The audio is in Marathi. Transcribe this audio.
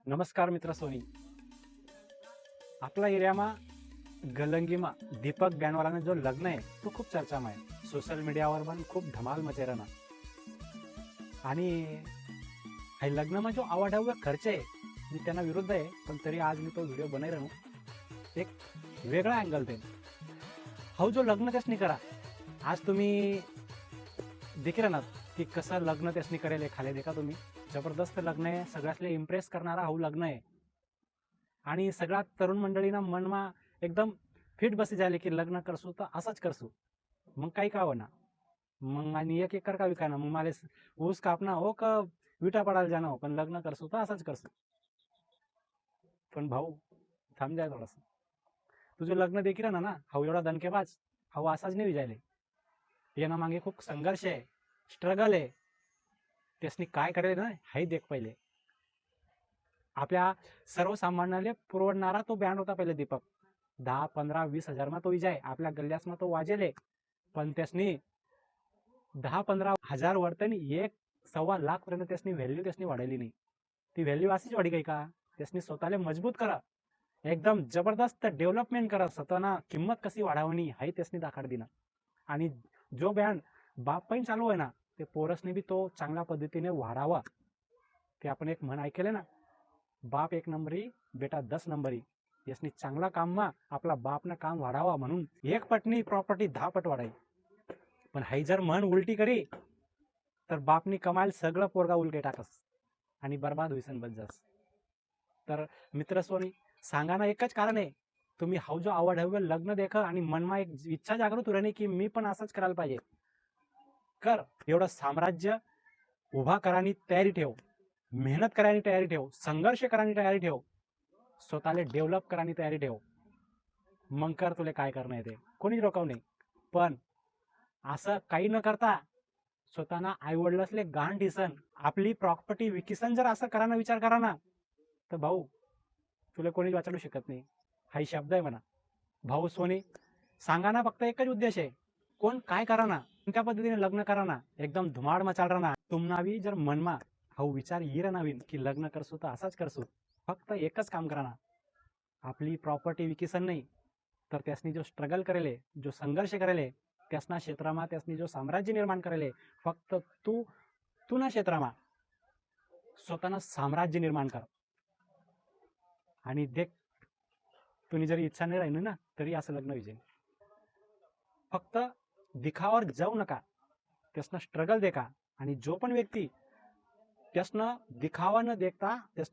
नमस्कार मित्र सोनी. आपला एरियामा गलंगीमा दीपक बँडवालाने जो लग्न आहे तो खूप चर्चामा आहे. सोशल मीडियावर पण खूप धमाल मचेराना. आणि हे लग्नमा जो आवाढव्य खर्च आहे मी त्यांना विरुद्ध आहे, पण तरी आज मी तो व्हिडिओ बनवू राहिलो एक वेगळा अँगल ते. हा जो लग्न त्यासनी करा, आज तुम्ही देखील ना की कसं लग्न त्यासनी करेल खाली देखा तुम्ही. जबरदस्त लग्न आहे, सगळ्यातले इम्प्रेस करणारा हा लग्न आहे. आणि सगळ्यात तरुण मंडळीना मनमा एकदम फिट बसी झाले की लग्न करसू तर असंच करसू, मग काही का होना. मग आणि एक एकर का विकाना, मग मला ऊस कापना हो का विटा पडायला जाणं हो, पण लग्न करसू तर असंच करसू. पण भाऊ थांब जाय थोडस. तुझं लग्न देखील ना हा एवढा दणकेबाज हा असाच नाही विजायले. येणं मागे खूप संघर्ष आहे, स्ट्रगल आहे. त्यासनी काय करेल ना हाही देख पहिले. आपल्या सर्वसामान्याला पुरवणारा तो बँड होता पहिले दीपक. 10, 15, 20 हजार मा तो विजय आपल्या गल्ल्यास मा तो वाजेले. पण त्यासनी 10, 15 हजार वरतनी 1-1.25 लाख पर्यंत त्यासनी व्हॅल्यू त्यासनी वाढवली नाही. ती व्हॅल्यू अशीच वाढी गई का? त्यासनी स्वतःला मजबूत करा, एकदम जबरदस्त डेव्हलपमेंट करा, स्वतःना किंमत कशी वाढवणी हाही त्यासनी दाखड दिना. आणि जो बँड बाप पण चालू आहे ना, ते पोरसने बी तो चांगल्या पद्धतीने वाढावा. ते आपण एक म्हण ऐकले ना, बाप 1 नंबरी बेटा 10 नंबरी. यासनी चांगला काम मा आपला बापनं काम वाढावा म्हणून 1 पटनी प्रॉपर्टी 10 पट वाढावी. पण हाई जर म्हण उलटी करी तर बापनी कमायला सगळं पोरगा उलटे टाकस आणि बर्बाद होईसन बस. तर मित्र सोनी सांगा ना, एकच कारण आहे, तुम्ही हाऊ जो आवड हवे लग्न देख आणि मनमा एक इच्छा जागृत होणे की मी पण असंच करायला पाहिजे. कर एवढं साम्राज्य उभा करानी तयारी ठेव, मेहनत करायची तयारी ठेव, संघर्ष करायची तयारी ठेव, स्वतःला डेव्हलप करायची तयारी ठेव. मग कर, तुला काय करणं आहे ते कोणीच रोखव नाही. पण असं काही न करता स्वतःना आईवडिलासले गाण दिसन, आपली प्रॉपर्टी विकिसन जर असं करायला विचार करा ना, तर भाऊ तुला कोणीच वाचवू शकत नाही. हा शब्द आहे म्हणा. भाऊ सोनी सांगा ना, फक्त एकच उद्देश आहे, कोण काय करा ना, कोणत्या पद्धतीने लग्न करा ना, एकदम धुमाड मचाल राहणार. तुम्हाला जर मनमा हा विचार येईल नवीन की लग्न करसू तर असाच करसू, फक्त एकच काम करा ना, आपली प्रॉपर्टी विकिसन नाही तर त्यासनी जो स्ट्रगल करेले, जो संघर्ष करेले, त्यासना क्षेत्रामा त्यासनी जो साम्राज्य निर्माण करेले, फक्त तू तू ना क्षेत्रामा स्वतःना साम्राज्य निर्माण कर. आणि देख, तुम्ही जरी इच्छा नाही राहिली ना तरी असं लग्न विजय. फक्त दिखावर जाऊ नका, त्यासनं स्ट्रगल देखा. आणि जो पण व्यक्ती त्यासनं दिखावा न देखता त्यासनं